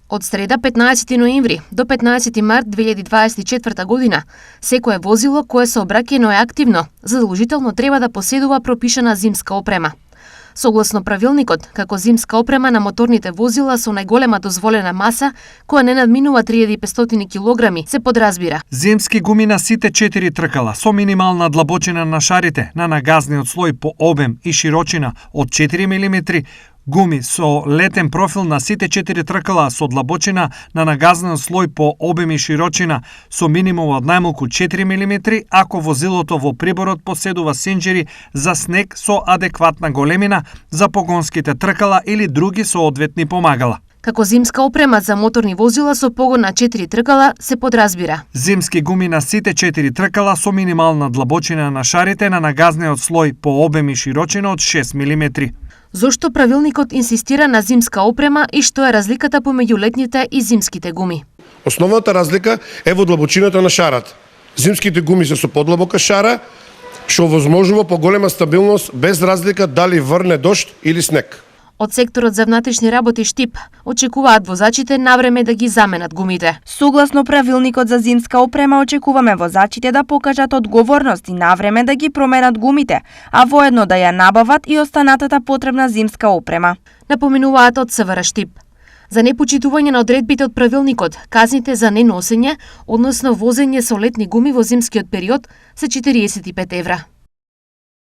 Од среда 15 ноември до 15 март 2024 година, секое возило кое сообраќајно е активно, задолжително треба да поседува пропишана зимска опрема. Согласно правилникот, како зимска опрема на моторните возила со најголема дозволена маса, која не надминува 3500 килограми, се подразбира: зимски гуми на сите 4 тркала со минимална длабочина на шарите на нагазниот слој по обем и широчина од 4 мм, гуми со летен профил на сите 4 тркала со длабочина на нагазниот слој по обем и широчина со минимум од најмалку 4 мм, ако возилото во приборот поседува сенџери за снег со адекватна големина за погонските тркала или други соодветни помагала. Како зимска опрема за моторни возила со погон на 4 тркала се подразбира: зимски гуми на сите 4 тркала со минимална длабочина на шарите на нагазниот слој по обем и широчина од 6 мм. Зошто правилникот инсистира на зимска опрема и што е разликата помеѓу летните и зимските гуми? Основната разлика е во длабочината на шарата. Зимските гуми се со подлабока шара, што овозможува поголема стабилност без разлика дали врне дожд или снег. Од секторот за внатрешни работи Штип очекуваат возачите навреме да ги заменат гумите. Согласно правилникот за зимска опрема, очекуваме возачите да покажат одговорност и навреме да ги променат гумите, а воедно да ја набават и останатата потребна зимска опрема. Напоминуваат од СВР Штип. За непочитување на одредбите од правилникот, казните за неносење, односно возење со летни гуми во зимскиот период, се 45 евра.